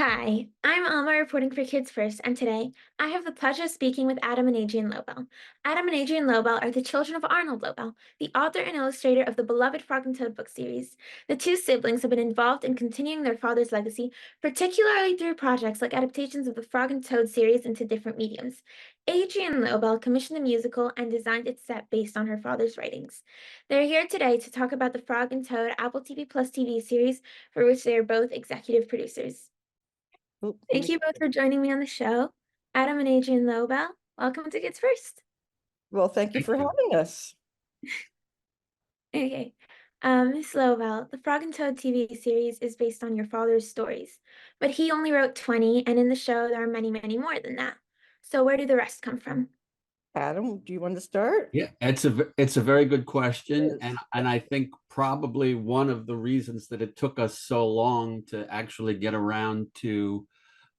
Hi, I'm Alma reporting for Kids First, and today I have the pleasure of speaking with Adam and Adrianne Lobel. Adam and Adrianne Lobel are the children of Arnold Lobel, the author and illustrator of the beloved Frog and Toad book series. The two siblings have been involved in continuing their father's legacy, particularly through projects like adaptations of the Frog and Toad series into different mediums. Adrianne Lobel commissioned the musical and designed its set based on her father's writings. They're here today to talk about the Frog and Toad Apple TV Plus TV series, for which they are both executive producers. Oh, Thank you both for joining me on the show. Adam and Adrianne Lobel, welcome to Kids First. well, thank you Thank for you. having us. Okay. Miss Lobel, the Frog and Toad TV series is based on your father's stories, but he only wrote 20, and in the show there are many, many more than that. So where do the rest come from? Adam, do you want to start? Yeah, it's a very good question, Yes. and I think probably one of the reasons that it took us so long to actually get around to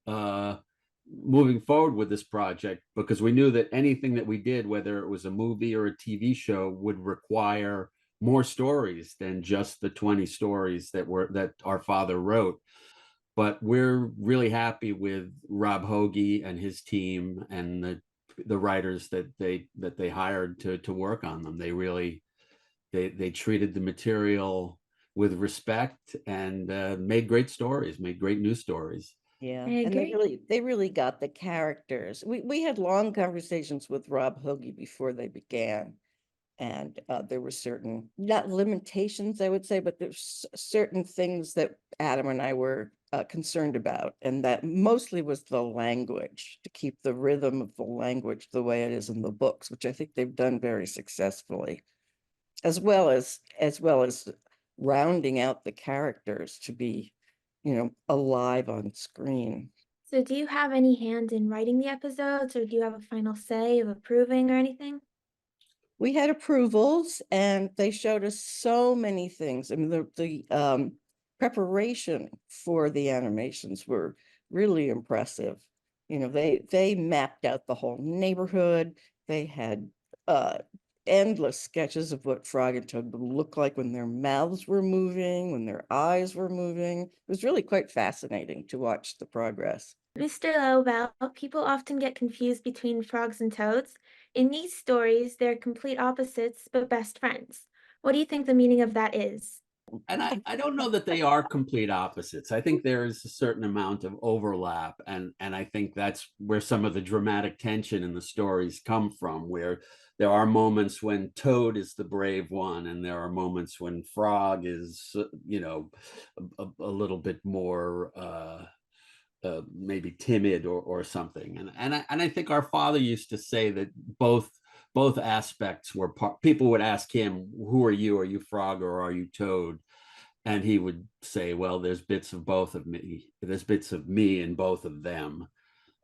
uh, moving forward with this project, because we knew that anything that we did, whether it was a movie or a TV show, would require more stories than just the 20 stories that our father wrote. But we're really happy with Rob Hoagie and his team and the writers that they hired to work on them. They really they treated the material with respect and made great stories, made great news stories. Yeah, I and they agree. really they really got the characters. We had long conversations with Rob Hoagie before they began, and there were certain not limitations, I would say, but there's certain things that Adam and I were concerned about, and that mostly was the language, to keep the rhythm of the language the way it is in the books, which I think they've done very successfully, as well as rounding out the characters to be, alive on screen. So do you have any hand in writing the episodes, or do you have a final say of approving or anything? We had approvals and they showed us so many things. I mean, the preparation for the animations were really impressive. They mapped out the whole neighborhood. They had uh endless sketches of what Frog and Toad would look like when their mouths were moving, when their eyes were moving. It was really quite fascinating to watch the progress. Mr. Lobel, people often get confused between frogs and toads. In these stories, they're complete opposites, but best friends. What do you think the meaning of that is? And I don't know that they are complete opposites. I think there is a certain amount of overlap, and I think that's where some of the dramatic tension in the stories come from, where there are moments when Toad is the brave one, and there are moments when Frog is, a little bit more maybe timid or something. And I think our father used to say that both aspects were part. People would ask him, "Who are you? Are you Frog or are you Toad?" And he would say, "Well, there's bits of both of me. There's bits of me in both of them."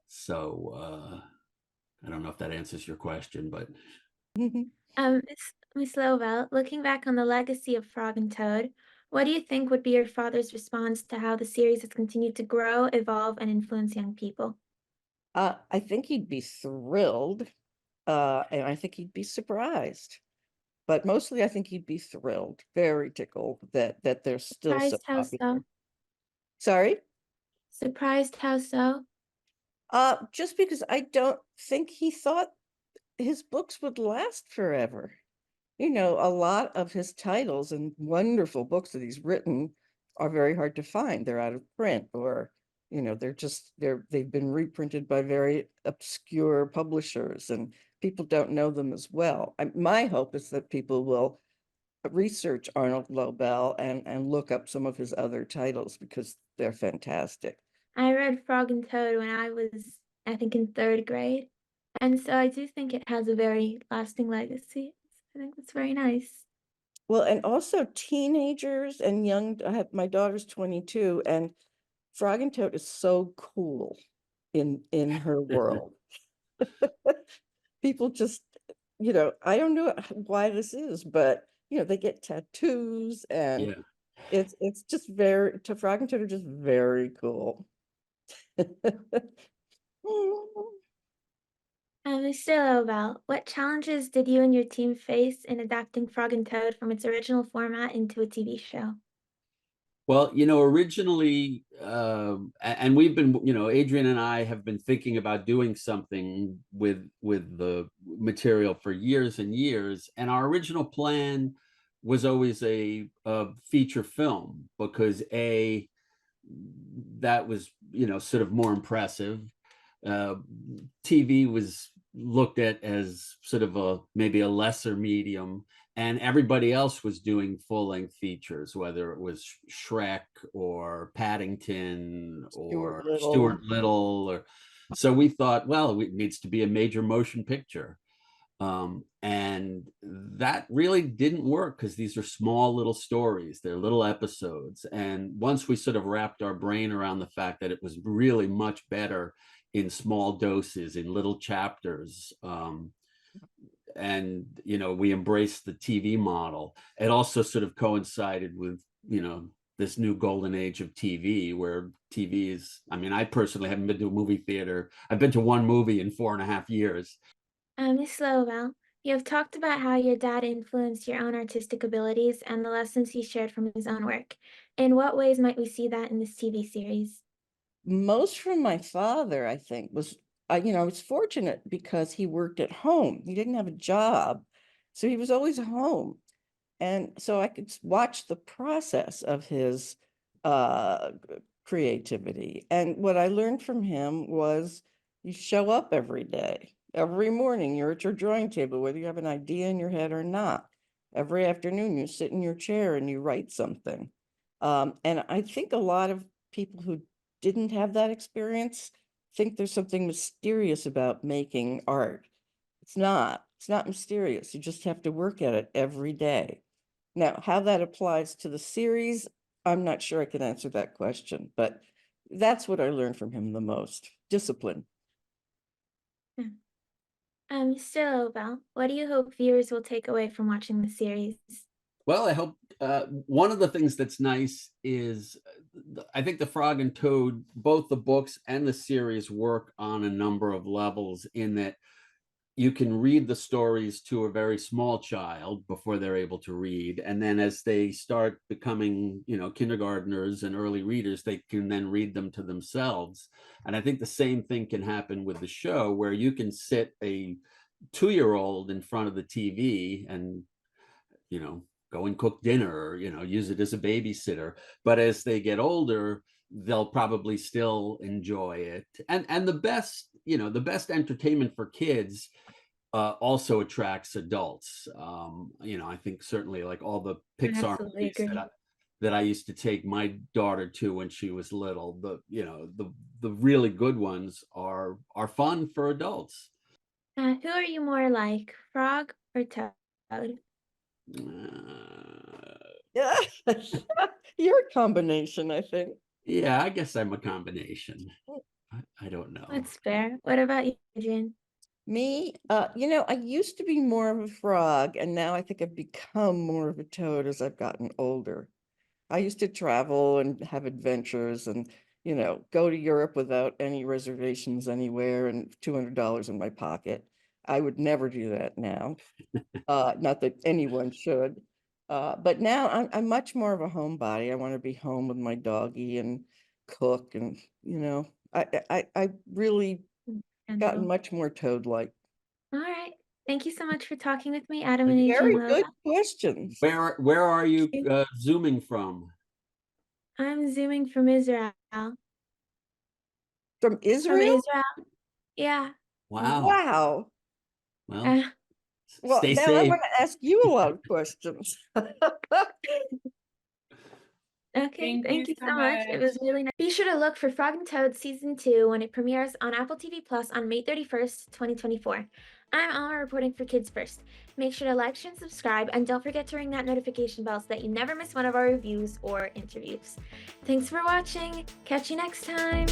So I don't know if that answers your question, but Miss Lobel, looking back on the legacy of Frog and Toad, what do you think would be your father's response to how the series has continued to grow, evolve, and influence young people? I think he'd be thrilled, and I think he'd be surprised. But mostly I think he'd be thrilled, very tickled that they're still so Surprised how popular. so? Sorry? Surprised how so? Just because I don't think he thought his books would last forever. A lot of his titles and wonderful books that he's written are very hard to find. They're out of print, or they've been reprinted by very obscure publishers, and people don't know them as well. My hope is that people will research Arnold Lobel and look up some of his other titles because they're fantastic. I read Frog and Toad when I was, I think, in third grade, and so I do think it has a very lasting legacy. I think that's very nice. Well, and also teenagers and young, my daughter's 22, and Frog and Toad is so cool in her world. People just, I don't know why this is, but they get tattoos, and yeah. it's just very, to Frog and Toad are just very cool. Mr. Lobel, what challenges did you and your team face in adapting Frog and Toad from its original format into a TV show? Well, originally, and we've been, Adrian and I have been thinking about doing something with the material for years and years. And our original plan was always a feature film because that was, sort of more impressive. TV was looked at as sort of maybe a lesser medium, and everybody else was doing full-length features, whether it was Shrek or Paddington or Stuart Little, or so we thought, well, it needs to be a major motion picture. And that really didn't work because these are small little stories, they're little episodes. And once we sort of wrapped our brain around the fact that it was really much better in small doses, in little chapters, and we embraced the TV model. It also sort of coincided with this new golden age of TV, where TV is, I personally haven't been to a movie theater. I've been to one movie in 4.5 years. Miss Lobel, you have talked about how your dad influenced your own artistic abilities and the lessons he shared from his own work. In what ways might we see that in this TV series? Most from my father, I think, was, I was fortunate because he worked at home. He didn't have a job, so he was always home. And so I could watch the process of his creativity. And what I learned from him was you show up every day. Every morning you're at your drawing table, whether you have an idea in your head or not. Every afternoon you sit in your chair and you write something. And I think a lot of people who didn't have that experience think there's something mysterious about making art. It's not mysterious. You just have to work at it every day. Now, how that applies to the series, I'm not sure I can answer that question, but that's what I learned from him the most: discipline. Mr. Lobel, what do you hope viewers will take away from watching the series? Well, I hope one of the things that's nice is I think The Frog and Toad, both the books and the series, work on a number of levels, in that you can read the stories to a very small child before they're able to read. And then as they start becoming, kindergartners and early readers, they can then read them to themselves. And I think the same thing can happen with the show, where you can sit a 2-year-old in front of the TV and, go and cook dinner, or, use it as a babysitter. But as they get older, they'll probably still enjoy it. And the best entertainment for kids also attracts adults. I think certainly, like, all the Pixar Absolutely movies agree. that I used to take my daughter to when she was little, the really good ones are fun for adults. Who are you more like, Frog or Toad? Yeah, you're a combination, I think. Yeah, I guess I'm a combination. I don't know. That's fair. What about you, Adrian? Me, I used to be more of a frog, and now I think I've become more of a toad as I've gotten older. I used to travel and have adventures and, go to Europe without any reservations anywhere and $200 in my pocket. I would never do that now. Not that anyone should. But now I'm much more of a homebody. I want to be home with my doggie and cook, and, I really gotten much more toad-like. All right. Thank you so much for talking with me, Adam and Very Adrianne good Lobel. questions. Where are you zooming from? I'm zooming from Israel. From From Israel? Israel. Yeah. Wow. Wow. Well, Well, stay now I safe. want to ask you a lot of questions. Okay, thank you so much. It was really nice. Be sure to look for Frog and Toad Season 2 when it premieres on Apple TV Plus on May 31st, 2024. I'm Alma, reporting for Kids First. Make sure to like, share, and subscribe, and don't forget to ring that notification bell so that you never miss one of our reviews or interviews. Thanks for watching. Catch you next time.